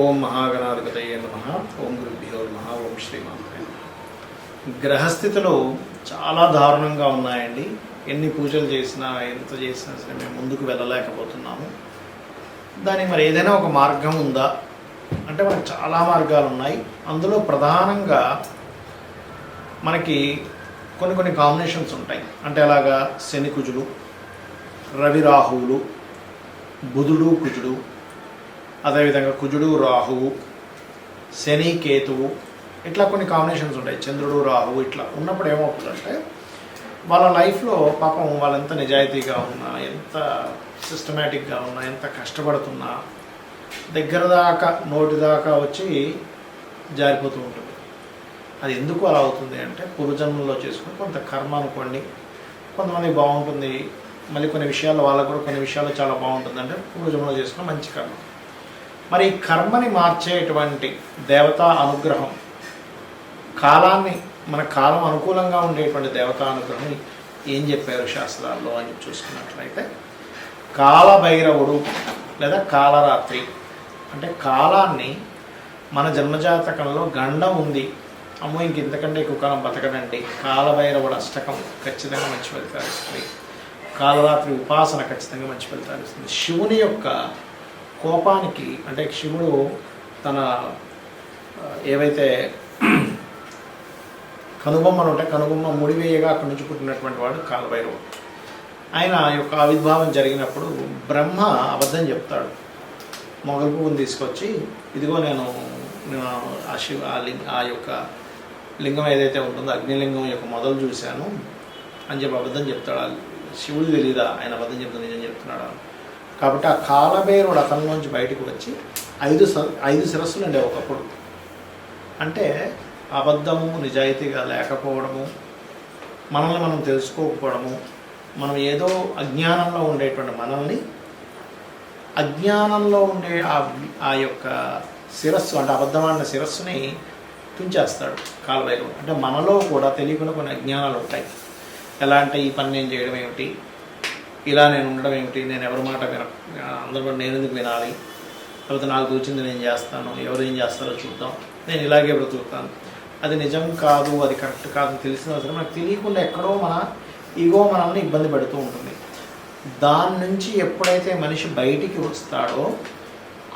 ఓం మహాగణాధిపతయే నమః. ఓం గురుభ్యో నమః. ఓం శ్రీమాత్రే నమః. గ్రహస్థితులు చాలా దారుణంగా ఉన్నాయండి. ఎన్ని పూజలు చేసినా ఎంత చేసినా సరే మేము ముందుకు వెళ్ళలేకపోతున్నాము. దానికి మరి ఏదైనా ఒక మార్గం ఉందా అంటే మనకు చాలా మార్గాలు ఉన్నాయి. అందులో ప్రధానంగా మనకి కొన్ని కాంబినేషన్స్ ఉంటాయి. అంటే అలాగా శని కుజుడు, రవి రాహువులు, బుధుడు కుజుడు, అదేవిధంగా కుజుడు రాహువు, శని కేతువు, ఇట్లా కొన్ని కాంబినేషన్స్ ఉంటాయి. చంద్రుడు రాహువు ఇట్లా ఉన్నప్పుడు ఏమవుతుందంటే వాళ్ళ లైఫ్లో పాపం వాళ్ళు ఎంత నిజాయితీగా ఉన్నా, ఎంత సిస్టమేటిక్గా ఉన్నా, ఎంత కష్టపడుతున్నా దగ్గర దాకా నోటి దాకా వచ్చి జారిపోతూ ఉంటుంది. అది ఎందుకు అలా అవుతుంది అంటే పూర్వజన్మలో చేసుకుని కొంత కర్మ అనుకోండి. కొంతమంది బాగుంటుంది, మళ్ళీ కొన్ని విషయాల్లో వాళ్ళకు కూడా కొన్ని విషయాల్లో చాలా బాగుంటుంది. అంటే పూర్వజన్మలో చేసుకున్న మంచి కర్మ. మరి ఈ కర్మని మార్చేటువంటి దేవతా అనుగ్రహం, కాలాన్ని మన కాలం అనుకూలంగా ఉండేటువంటి దేవతా అనుగ్రహం ఏం చెప్పారు శాస్త్రాల్లో అని చూసుకున్నట్లయితే, కాలభైరవుడు లేదా కాలరాత్రి అంటే కాలాన్ని మన జన్మజాతకంలో గండం ఉంది, అమ్మో ఇంక ఇంతకంటే ఎక్కువ కాలం బతకడండి, కాలభైరవుడు అష్టకం ఖచ్చితంగా మంచి ఫలితాలు ఇస్తుంది. కాలరాత్రి ఉపాసన ఖచ్చితంగా మంచి ఫలితాలు ఇస్తుంది. శివుని యొక్క కోపానికి అంటే శివుడు తన ఏవైతే కనుబొమ్మలు ఉంటాయి, కనుబొమ్మ ముడివేయగా అక్కడి నుంచి పుట్టినటువంటి వాడు కాలభైరవుడు. ఆయన యొక్క ఆవిర్భావం జరిగినప్పుడు బ్రహ్మ అబద్ధం చెప్తాడు. మొగలు పువ్వుని తీసుకొచ్చి ఇదిగో నేను ఆ యొక్క లింగం ఏదైతే ఉంటుందో అగ్నిలింగం యొక్క మొదలు చూశాను అని చెప్పి అబద్ధం చెప్తాడు. శివుడు తెలీదా ఆయన అబద్ధం చెప్తాడు నిజం చెప్తున్నాడు. కాబట్టి ఆ కాలభైరవుడు అతనిలోంచి బయటకు వచ్చి ఐదు శిరస్సులు ఉండే ఒకప్పుడు. అంటే అబద్ధము, నిజాయితీగా లేకపోవడము, మనల్ని మనం తెలుసుకోకపోవడము, మనం ఏదో అజ్ఞానంలో ఉండేటువంటి మనల్ని అజ్ఞానంలో ఉండే ఆ యొక్క శిరస్సు అంటే అబద్ధమైన శిరస్సుని తుంచేస్తాడు కాలభైరవుడు. అంటే మనలో కూడా తెలియకుండా కొన్ని అజ్ఞానాలు ఉంటాయి. ఎలా అంటే ఈ పని నేను చేయడం ఏమిటి, ఇలా నేను ఉండడం ఏమిటి, నేను ఎవరి మాట అందరూ నేను ఎందుకు వినాలి, లేకపోతే నాకు తోచింది నేను చేస్తాను, ఎవరు ఏం చేస్తారో చూద్దాం, నేను ఇలాగే బ్రతుకుతాను, అది నిజం కాదు, అది కరెక్ట్ కాదు తెలిసిన అవసరం మనకు తెలియకుండా ఎక్కడో మన ఈగో మనల్ని ఇబ్బంది పెడుతూ ఉంటుంది. దాని నుంచి ఎప్పుడైతే మనిషి బయటికి వస్తాడో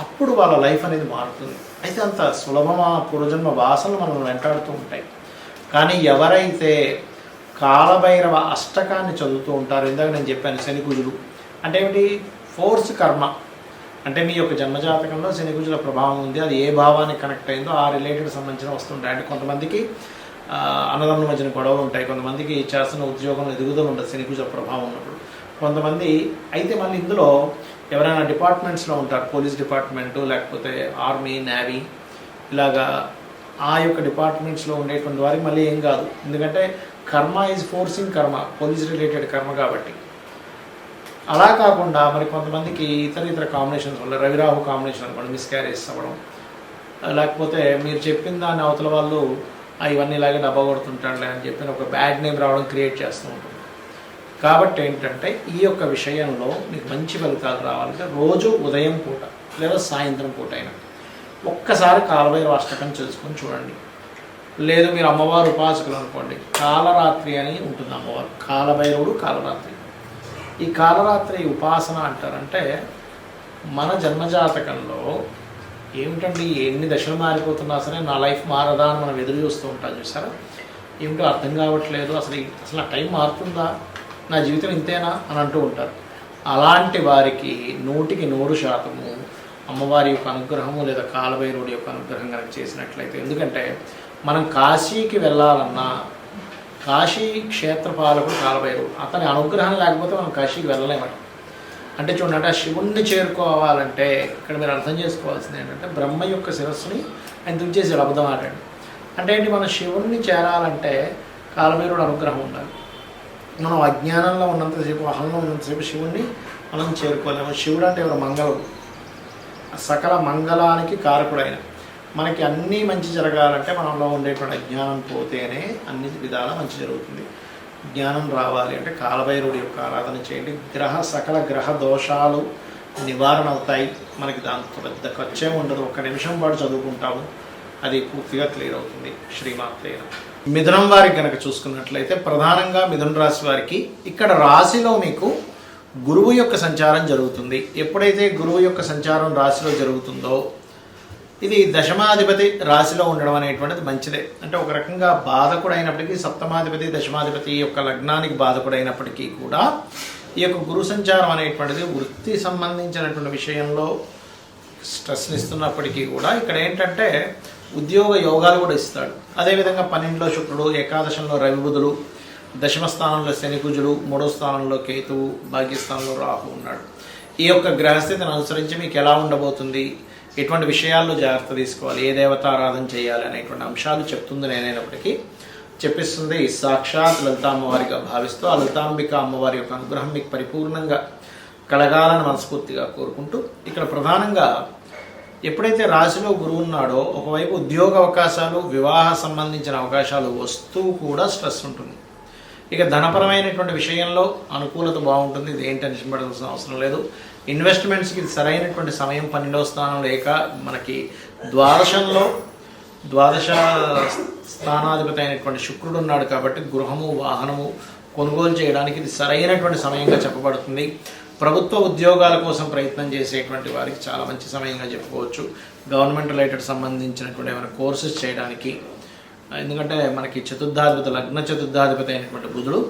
అప్పుడు వాళ్ళ లైఫ్ అనేది మారుతుంది. అయితే అంత సులభమా? పూర్వజన్మ వాసనలు మనల్ని వెంటాడుతూ ఉంటాయి. కానీ ఎవరైతే కాలభైరవ అష్టకాన్ని చదువుతూ ఉంటారు, ఇందాక నేను చెప్పాను శని కుజులు అంటే ఏమిటి, ఫోర్స్ కర్మ. అంటే మీ యొక్క జన్మజాతకంలో శని కుజుల ప్రభావం ఉంది, అది ఏ భావానికి కనెక్ట్ అయిందో ఆ రిలేటెడ్ సంబంధించిన వస్తుంటాయి. అంటే కొంతమందికి అన్నదమ్ముల మధ్యన గొడవలు ఉంటాయి, కొంతమందికి చేస్తున్న ఉద్యోగం ఎదుగుదల ఉంటుంది శని కుజుల ప్రభావం ఉన్నప్పుడు, కొంతమంది అయితే మళ్ళీ ఇందులో ఎవరైనా డిపార్ట్మెంట్స్లో ఉంటారు, పోలీస్ డిపార్ట్మెంటు లేకపోతే ఆర్మీ, నేవీ, ఇలాగా ఆ యొక్క డిపార్ట్మెంట్స్లో ఉండేటువంటి వారికి మళ్ళీ ఏం కాదు. ఎందుకంటే కర్మ ఈజ్ ఫోర్సింగ్ కర్మ, పోలీస్ రిలేటెడ్ కర్మ కాబట్టి. అలా కాకుండా మరి కొంతమందికి ఇతర కాంబినేషన్స్ వల్ల రవిరాహు కాంబినేషన్ అనుకోండి, మిస్క్యారేజ్ అవ్వడం, లేకపోతే మీరు చెప్పిన దాన్ని అవతల వాళ్ళు ఇవన్నీ ఇలాగే డబ్బా కొడుతుంటాడులే అని చెప్పి ఒక బ్యాడ్ నేమ్ రావడం క్రియేట్ చేస్తూ ఉంటుంది. కాబట్టి ఏంటంటే ఈ యొక్క విషయంలో మీకు మంచి ఫలితాలు రావాలంటే రోజు ఉదయం పూట లేదా సాయంత్రం పూట అయినా ఒక్కసారి కాలభైరవ అష్టకం చేసుకొని చూడండి. లేదు మీరు అమ్మవారు ఉపాసకులు అనుకోండి, కాలరాత్రి అని ఉంటుంది అమ్మవారు, కాలభైరవుడు కాలరాత్రి. ఈ కాలరాత్రి ఉపాసన అంటారంటే మన జన్మజాతకంలో ఏమిటండి ఎన్ని దశలు మారిపోతున్నా సరే నా లైఫ్ మారదా అని మనం ఎదురు చూస్తూ ఉంటాం చూసారా, ఏమిటో అర్థం కావట్లేదు, అసలు ఆ టైం మారుతుందా, నా జీవితం ఇంతేనా అని అంటూ ఉంటారు. అలాంటి వారికి 100% అమ్మవారి యొక్క అనుగ్రహము లేదా కాలభైరవుడి యొక్క అనుగ్రహం కనుక చేసినట్లయితే, ఎందుకంటే మనం కాశీకి వెళ్ళాలన్నా కాశీ క్షేత్రపాలకుడు కాలభైరవుడు, అతని అనుగ్రహం లేకపోతే మనం కాశీకి వెళ్ళలేమట. అంటే చూడండి, ఆ శివుణ్ణి చేరుకోవాలంటే ఇక్కడ మీరు అర్థం చేసుకోవాల్సింది ఏంటంటే బ్రహ్మ యొక్క శిరస్సుని ఆయన తుంచేసాడు, అబద్ధం ఆడాడు. అంటే ఏంటి, మనం శివుణ్ణి చేరాలంటే కాలభైరవుడు అనుగ్రహం ఉండాలి. మనం అజ్ఞానంలో ఉన్నంతసేపు, అహంలో ఉన్నంతసేపు శివుణ్ణి మనం చేరుకోలేము. శివుడు అంటే ఎవరు, మంగళుడు, సకల మంగళానికి కారకుడైన. మనకి అన్నీ మంచి జరగాలంటే మనలో ఉండేటువంటి అజ్ఞానం పోతేనే అన్ని విధాలా మంచి జరుగుతుంది. జ్ఞానం రావాలి అంటే కాలభైరవుడి యొక్క ఆరాధన చేయండి. సకల గ్రహ దోషాలు నివారణ అవుతాయి. మనకి దాంతో పెద్ద ఖర్చే ఉండదు, ఒక్క నిమిషం పాటు చదువుకుంటాము, అది పూర్తిగా క్లియర్ అవుతుంది. శ్రీమాత్రే నమః. మిథునం వారికి కనుక చూసుకున్నట్లయితే ప్రధానంగా మిథున రాశి వారికి ఇక్కడ రాశిలో మీకు గురువు యొక్క సంచారం జరుగుతుంది. ఎప్పుడైతే గురువు యొక్క సంచారం రాశిలో జరుగుతుందో ఇది దశమాధిపతి రాశిలో ఉండడం అనేటువంటిది మంచిదే. అంటే ఒక రకంగా బాధకుడు అయినప్పటికీ, సప్తమాధిపతి దశమాధిపతి యొక్క లగ్నానికి బాధకుడు అయినప్పటికీ కూడా ఈ యొక్క గురు సంచారం అనేటువంటిది వృత్తి సంబంధించినటువంటి విషయంలో స్ట్రెస్ని ఇస్తున్నప్పటికీ కూడా ఇక్కడ ఏంటంటే ఉద్యోగ యోగాలు కూడా ఇస్తాడు. అదేవిధంగా 12లో శుక్రుడు, ఏకాదశంలో రవి బుధుడు, దశమ స్థానంలో శని కుజుడు, 3వ స్థానంలో కేతువు, భాగ్యస్థానంలో రాహు ఉన్నాడు. ఈ యొక్క గ్రహస్థితిని అనుసరించి మీకు ఎలా ఉండబోతుంది, ఎటువంటి విషయాల్లో జాగ్రత్త తీసుకోవాలి, ఏ దేవత ఆరాధన చేయాలి అనేటువంటి అంశాలు చెప్తుంది. నేనైనప్పటికీ చెప్పిస్తుంది సాక్షాత్ లలిత అమ్మవారిగా భావిస్తూ ఆ లలితాంబిక అమ్మవారి యొక్క అనుగ్రహం మీకు పరిపూర్ణంగా కలగాలని మనస్ఫూర్తిగా కోరుకుంటూ, ఇక్కడ ప్రధానంగా ఎప్పుడైతే రాశిలో గురువు ఉన్నాడో ఒకవైపు ఉద్యోగ అవకాశాలు, వివాహ సంబంధించిన అవకాశాలు వస్తూ కూడా స్ట్రెస్ ఉంటుంది. ఇక ధనపరమైనటువంటి విషయంలో అనుకూలత బాగుంటుంది, ఇది ఏం టెన్షన్ పడాల్సిన అవసరం లేదు. ఇన్వెస్ట్మెంట్స్కి సరైనటువంటి సమయం 12వ స్థానం లేక మనకి ద్వాదశ స్థానాధిపతి అయినటువంటి శుక్రుడు ఉన్నాడు కాబట్టి గృహము, వాహనము కొనుగోలు చేయడానికి ఇది సరైనటువంటి సమయంగా చెప్పబడుతుంది. ప్రభుత్వ ఉద్యోగాల కోసం ప్రయత్నం చేసేటువంటి వారికి చాలా మంచి సమయంగా చెప్పుకోవచ్చు. గవర్నమెంట్ రిలేటెడ్ సంబంధించినటువంటి ఏమైనా కోర్సెస్ చేయడానికి, ఎందుకంటే మనకి లగ్న చతుర్థాధిపతి అయినటువంటి బుధుడు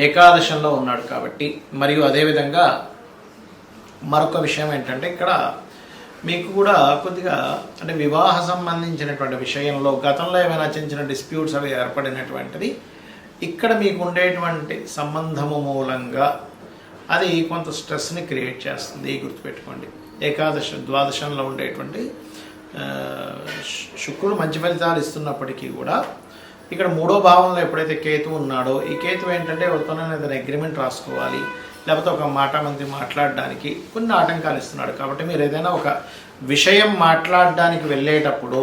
ఏకాదశంలో ఉన్నాడు కాబట్టి. మరియు అదేవిధంగా మరొక విషయం ఏంటంటే ఇక్కడ మీకు కూడా కొద్దిగా అంటే వివాహ సంబంధించినటువంటి విషయంలో గతంలో ఏమైనా చిన్న డిస్ప్యూట్స్ అవి ఏర్పడినటువంటిది ఇక్కడ మీకు ఉండేటువంటి సంబంధము మూలంగా అది కొంత స్ట్రెస్ని క్రియేట్ చేస్తుంది, గుర్తుపెట్టుకోండి. ద్వాదశంలో ఉండేటువంటి శుక్రుడు మంచి ఫలితాలు ఇస్తున్నప్పటికీ కూడా ఇక్కడ 3వ భావంలో ఎప్పుడైతే కేతు ఉన్నాడో ఈ కేతు ఏంటంటే ఎవరితోనైనా ఏదైనా అగ్రిమెంట్ రాసుకోవాలి, లేకపోతే ఒక మాట మంది మాట్లాడడానికి కొన్ని ఆటంకాలు ఇస్తున్నాడు. కాబట్టి మీరు ఏదైనా ఒక విషయం మాట్లాడడానికి వెళ్ళేటప్పుడు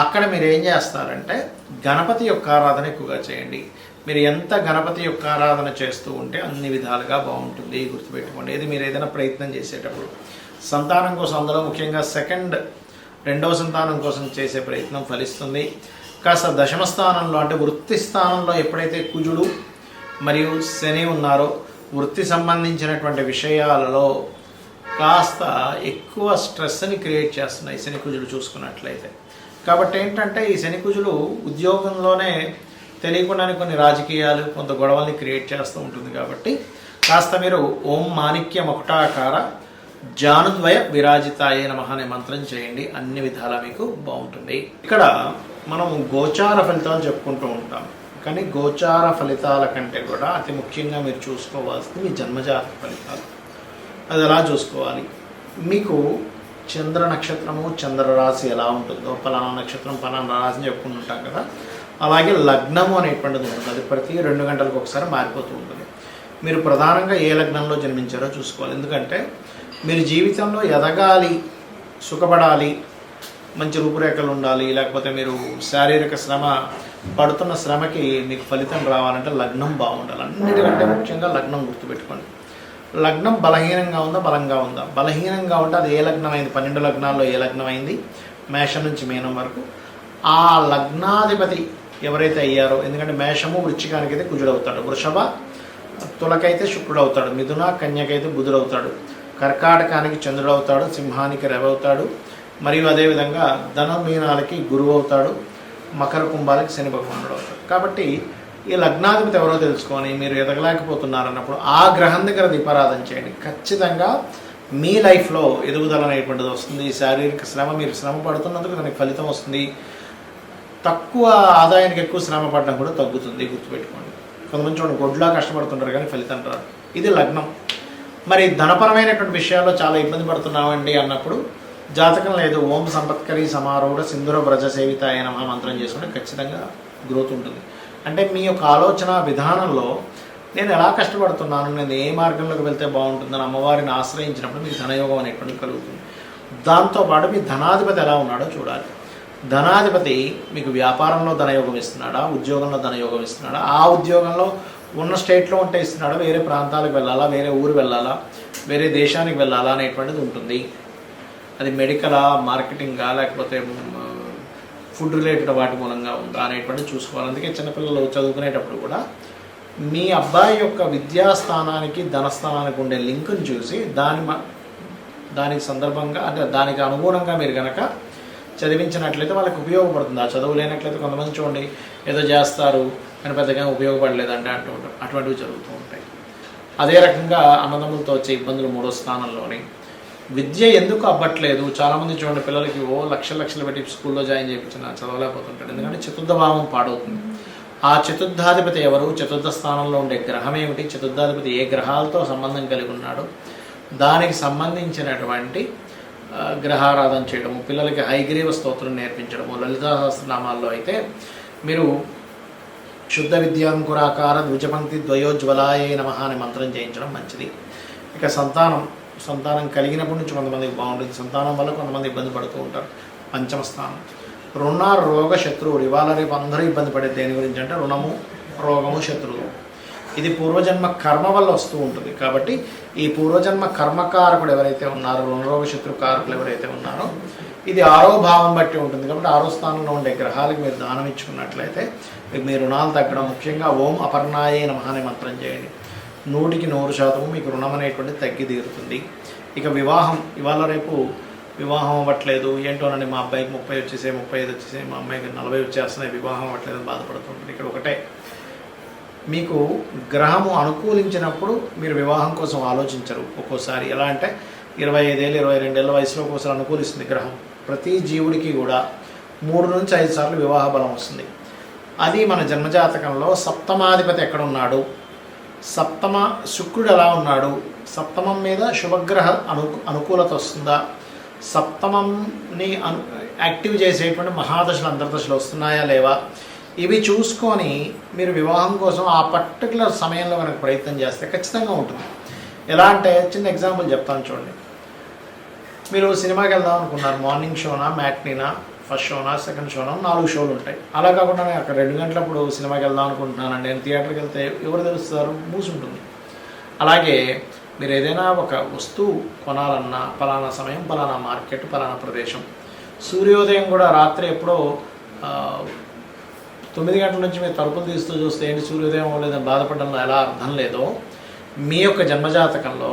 అక్కడ మీరు ఏం చేస్తారంటే గణపతి యొక్క ఆరాధన ఎక్కువగా చేయండి. మీరు ఎంత గణపతి యొక్క ఆరాధన చేస్తూ ఉంటే అన్ని విధాలుగా బాగుంటుంది, గుర్తుపెట్టుకోండి. ఇది మీరు ఏదైనా ప్రయత్నం చేసేటప్పుడు సంతానం కోసం, అందులో ముఖ్యంగా రెండవ సంతానం కోసం చేసే ప్రయత్నం ఫలిస్తుంది. కాస్త దశమ స్థానంలో అంటే వృత్తి స్థానంలో ఎప్పుడైతే కుజుడు మరియు శని ఉన్నారో వృత్తి సంబంధించినటువంటి విషయాలలో కాస్త ఎక్కువ స్ట్రెస్ని క్రియేట్ చేస్తున్నాయి శని కుజుడు చూసుకున్నట్లయితే. కాబట్టి ఏంటంటే ఈ శని కుజుడు ఉద్యోగంలోనే తెలియకుండానే కొన్ని రాజకీయాలు, కొంత గొడవల్ని క్రియేట్ చేస్తూ ఉంటుంది. కాబట్టి కాస్త మీరు ఓం మాణిక్య మకుటాకార జానుద్వయ విరాజితాయే నమః అనే మంత్రం చేయండి, అన్ని విధాలా మీకు బాగుంటుంది. ఇక్కడ మనం గోచార ఫలితాలు చెప్పుకుంటూ ఉంటాం, కానీ గోచార ఫలితాల కంటే కూడా అతి ముఖ్యంగా మీరు చూసుకోవాల్సింది మీ జన్మజాతక ఫలితాలు. అది ఎలా చూసుకోవాలి, మీకు చంద్ర నక్షత్రము, చంద్రరాశి ఎలా ఉంటుందో, పలానా నక్షత్రం పలానా రాశి అని చెప్పుకుంటుంటాం కదా, అలాగే లగ్నము అనేటువంటిది ఉంటుంది. అది ప్రతి 2 గంటలకు ఒకసారి మారిపోతూ ఉంటుంది. మీరు ప్రధానంగా ఏ లగ్నంలో జన్మించారో చూసుకోవాలి. ఎందుకంటే మీరు జీవితంలో ఎదగాలి, సుఖపడాలి, మంచి రూపురేఖలు ఉండాలి, లేకపోతే మీరు శారీరక శ్రమ పడుతున్న శ్రమకి మీకు ఫలితం రావాలంటే లగ్నం బాగుండాలి. అన్నిటికంటే ముఖ్యంగా లగ్నం గుర్తుపెట్టుకోండి. లగ్నం బలహీనంగా ఉందా, బలంగా ఉందా? బలహీనంగా ఉంటే అది ఏ లగ్నం అయింది, 12 లగ్నాల్లో ఏ లగ్నం అయింది, మేషం నుంచి మీనం వరకు ఆ లగ్నాధిపతి ఎవరైతే అయ్యారో, ఎందుకంటే మేషము వృశ్చికానికైతే కుజుడు అవుతాడు, వృషభ తులకైతే శుక్రుడు అవుతాడు, మిథున కన్యకైతే బుధుడు అవుతాడు, కర్కాటకానికి చంద్రుడు అవుతాడు, సింహానికి రవి అవుతాడు, మరియు అదేవిధంగా ధనమీనాలకి గురువు అవుతాడు, మకర కుంభాలకి శని భగవానుడు అవుతాడు. కాబట్టి ఈ లగ్నాధిపతి ఎవరో తెలుసుకొని మీరు ఎదగలేకపోతున్నారన్నప్పుడు ఆ గ్రహం దగ్గర దీపారాధన చేయండి. ఖచ్చితంగా మీ లైఫ్లో ఎదుగుదల అనేటువంటిది వస్తుంది. శారీరక శ్రమ, మీరు శ్రమ పడుతున్నందుకు దానికి ఫలితం వస్తుంది. తక్కువ ఆదాయానికి ఎక్కువ శ్రమ పడడం కూడా తగ్గుతుంది, గుర్తుపెట్టుకోండి. కొంతమంది చూడండి గొడ్లా కష్టపడుతుంటారు కానీ ఫలితం రాదు. ఇది లగ్నం. మరి ధనపరమైనటువంటి విషయాల్లో చాలా ఇబ్బంది పడుతున్నామండి అన్నప్పుడు జాతకం లేదు, ఓం సంపత్కరీ సమారూఢ సింధుర వ్రజ సేవితాయ నమః మంత్రం చేసుకుంటే ఖచ్చితంగా గ్రోత్ ఉంటుంది. అంటే మీ యొక్క ఆలోచన విధానంలో నేను ఎలా కష్టపడుతున్నాను, నేను ఏ మార్గంలోకి వెళ్తే బాగుంటుందని అమ్మవారిని ఆశ్రయించినప్పుడు మీకు ధనయోగం అనేటువంటిది కలుగుతుంది. దాంతోపాటు మీ ధనాధిపతి ఎలా ఉన్నాడో చూడాలి. ధనాధిపతి మీకు వ్యాపారంలో ధనయోగం ఇస్తున్నాడా, ఉద్యోగంలో ధనయోగం ఇస్తున్నాడా, ఆ ఉద్యోగంలో ఉన్న స్టేట్లో ఉంటే ఇస్తున్నాడా, వేరే ప్రాంతాలకు వెళ్ళాలా, వేరే ఊరు వెళ్ళాలా, వేరే దేశానికి వెళ్ళాలా అనేటువంటిది ఉంటుంది. అది మెడికలా, మార్కెటింగా, లేకపోతే ఫుడ్ రిలేటెడ్ వాటి మూలంగా ఉందా అనేటువంటిది చూసుకోవాలి. అందుకే చిన్నపిల్లలు చదువుకునేటప్పుడు కూడా మీ అబ్బాయి యొక్క విద్యాస్థానానికి ధనస్థానానికి ఉండే లింకుని చూసి దానికి సందర్భంగా అంటే దానికి అనుగుణంగా మీరు కనుక చదివించినట్లయితే వాళ్ళకి ఉపయోగపడుతుంది. ఆ చదువు లేనట్లయితే కొంతమంది చూడండి ఏదో చేస్తారు కానీ పెద్దగా ఉపయోగపడలేదంటే అంటూ ఉంటారు. అటువంటివి జరుగుతూ ఉంటాయి. అదే రకంగా అన్నదమ్ములతో వచ్చే ఇబ్బందులు 3వ స్థానంలోని. విద్య ఎందుకు అవ్వట్లేదు, చాలామంది చూడండి పిల్లలకి లక్షలు పెట్టి స్కూల్లో జాయిన్ చేయించిన చదవలేకపోతుంటాడు. ఎందుకంటే చతుర్థ భావం పాడవుతుంది. ఆ చతుర్థాధిపతి ఎవరు, చతుర్థ స్థానంలో ఉండే గ్రహం ఏమిటి, చతుర్థాధిపతి ఏ గ్రహాలతో సంబంధం కలిగి ఉన్నాడు, దానికి సంబంధించినటువంటి గ్రహారాధన చేయడము, పిల్లలకి హైగ్రీవ స్తోత్రం నేర్పించడము. లలితా సహస్రనామాల్లో అయితే మీరు శుద్ధ విద్యాంకురాకార ద్విజపంక్తి ద్వయోజ్వలాయ నమః అనే మంత్రం చేయించడం మంచిది. ఇక సంతానం కలిగినప్పటి నుంచి కొంతమందికి బాగుంటుంది. సంతానం వల్ల కొంతమంది ఇబ్బంది పడుతూ ఉంటారు. 5వ స్థానం రుణ రోగ శత్రువులు. ఇవాళ రేపు అందరూ ఇబ్బంది పడేది దేని గురించి అంటే రుణము, రోగము, శత్రువులు. ఇది పూర్వజన్మ కర్మ వల్ల వస్తూ ఉంటుంది. కాబట్టి ఈ పూర్వజన్మ కర్మకారకుడు ఎవరైతే ఉన్నారో, రుణరోగ శత్రు కారకులు ఎవరైతే ఉన్నారో, ఇది 6వ భావం బట్టి ఉంటుంది. కాబట్టి 6వ స్థానంలో ఉండే గ్రహాలకు మీరు దానం ఇచ్చుకున్నట్లయితే మీ రుణాలు తగ్గడం. ముఖ్యంగా ఓం అపర్ణాయే నమః అనే మంత్రం చేయండి. 100% మీకు రుణం అనేటువంటిది తగ్గి తీరుతుంది. ఇక వివాహం, ఇవాళ రేపు వివాహం అవ్వట్లేదు ఏంటోనండి, మా అబ్బాయికి 30 వచ్చేసాయి, 35 వచ్చేసాయి, మా అమ్మాయికి 40 వచ్చేస్తున్నాయి, వివాహం అవ్వట్లేదు అని బాధపడుతుంటుంది. ఇక్కడ ఒకటే, మీకు గ్రహము అనుకూలించినప్పుడు మీరు వివాహం కోసం ఆలోచించరు. ఒక్కోసారి ఎలా అంటే 25 ఏళ్ళు 22 ఏళ్ళ వయసులో ఒక్కోసారి అనుకూలిస్తుంది గ్రహం. ప్రతి జీవుడికి కూడా 3 నుంచి 5 సార్లు వివాహ బలం వస్తుంది. అది మన జన్మజాతకంలో సప్తమాధిపతి ఎక్కడ ఉన్నాడు, సప్తమ శుక్రుడు ఎలా ఉన్నాడు, సప్తమం మీద శుభగ్రహ అనుకూలత వస్తుందా, సప్తమంని యాక్టివ్ చేసేటువంటి మహాదశలు అంతర్దశలు వస్తున్నాయా లేవా, ఇవి చూసుకొని మీరు వివాహం కోసం ఆ పర్టికులర్ సమయంలో కనుక ప్రయత్నం చేస్తే ఖచ్చితంగా ఉంటుంది. ఎలా అంటే చిన్న ఎగ్జాంపుల్ చెప్తాను చూడండి. మీరు సినిమాకి వెళ్దాం అనుకున్నారు, మార్నింగ్ షోనా, మ్యాట్నీనా, ఫస్ట్ షోనా, సెకండ్ షోనా, 4 షోలు ఉంటాయి. అలా కాకుండా నేను అక్కడ 2 గంటలప్పుడు సినిమాకి వెళ్దాం అనుకుంటున్నానండి, నేను థియేటర్కి వెళ్తే ఎవరు తెలుస్తారు, మూసుంటుంది. అలాగే మీరు ఏదైనా ఒక వస్తువు కొనాలన్నా పలానా సమయం, పలానా మార్కెట్, పలానా ప్రదేశం. సూర్యోదయం కూడా రాత్రి ఎప్పుడో 9 గంటల నుంచి మీరు తలుపులు తీస్తూ చూస్తే ఏంటి సూర్యోదయం లేదని బాధపడడంలో ఎలా అర్థం లేదో, మీ యొక్క జన్మజాతకంలో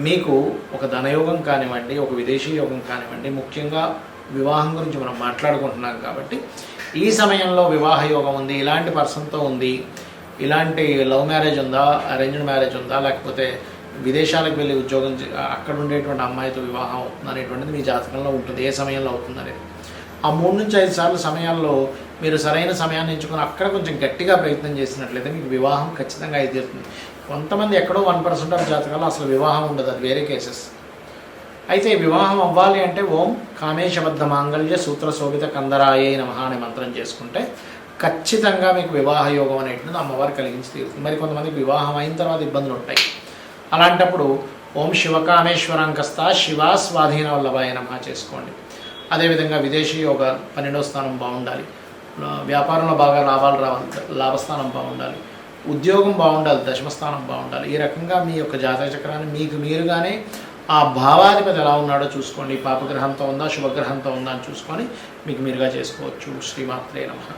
మీకు ఒక ధనయోగం కానివ్వండి, ఒక విదేశీ యోగం కానివ్వండి, ముఖ్యంగా వివాహం గురించి మనం మాట్లాడుకుంటున్నాం కాబట్టి ఈ సమయంలో వివాహ యోగం ఉంది, ఇలాంటి పర్సన్తో ఉంది, ఇలాంటి లవ్ మ్యారేజ్ ఉందా, అరేంజ్డ్ మ్యారేజ్ ఉందా, లేకపోతే విదేశాలకు వెళ్ళి ఉద్యోగం అక్కడ ఉండేటువంటి అమ్మాయితో వివాహం అవుతుంది అనేటువంటిది మీ జాతకంలో ఉంటుంది. ఏ సమయంలో అవుతుంది అనేది ఆ 3 నుంచి 5 సార్లు సమయాల్లో మీరు సరైన సమయాన్ని ఎంచుకొని అక్కడ కొంచెం గట్టిగా ప్రయత్నం చేసినట్లయితే మీకు వివాహం ఖచ్చితంగా అయితే తీరుతుంది. కొంతమంది ఎక్కడో 1% ఆఫ్ జాతకాలు అసలు వివాహం ఉండదు, అది వేరే కేసెస్. అయితే వివాహం అవ్వాలి అంటే ఓం కామేశబద్ధ మాంగళ్య సూత్ర శోభిత కందరాయే నమః అనే మంత్రం చేసుకుంటే ఖచ్చితంగా మీకు వివాహ యోగం అనేటువంటిది అమ్మవారు కలిగించి తీరుతుంది. మరి కొంతమందికి వివాహం అయిన తర్వాత ఇబ్బందులు ఉంటాయి. అలాంటప్పుడు ఓం శివకామేశ్వరాంకస్త శివ స్వాధీన వల్లభాయ నమః చేసుకోండి. అదేవిధంగా విదేశీ యోగ 12వ స్థానం బాగుండాలి, వ్యాపారంలో బాగా లాభాలు రావాలి, లాభస్థానం బాగుండాలి, ఉద్యోగం బాగుండాలి, 10వ స్థానం బాగుండాలి. ఈ రకంగా మీ యొక్క జాతక చక్రాన్ని మీకు మీరుగానే ఆ భావాధిపతి ఎలా ఉన్నాడో చూసుకోండి. పాపగ్రహంతో ఉందా, శుభగ్రహంతో ఉందా అని చూసుకొని మీకు మీరుగా చేసుకోవచ్చు. శ్రీమాత్రే నమః.